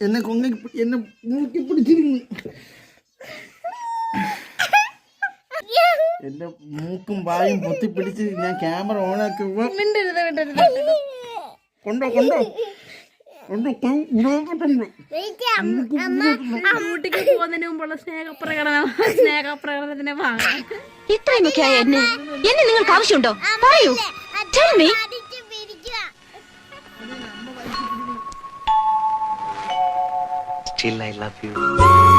എന്നെ കൊങ്ങി എന്നെ മൂക്കി പിടിച്ചിരുന്നു. എന്റെ മൂക്കും വായും പൊത്തിപ്പിടിച്ച് ഞാൻ ക്യാമറ ഓണാക്കി കൊണ്ടോ കൊണ്ടോ ഊട്ടിക്ക് പോകുന്നതിന് മുമ്പുള്ള സ്നേഹപ്രകടനത്തിന്റെ ഭാഗം. ഇത്രയുമൊക്കെ ആയ എന്നെ നിങ്ങൾക്ക് ആവശ്യമുണ്ടോ? പറയൂ. Tell me. Still I love you.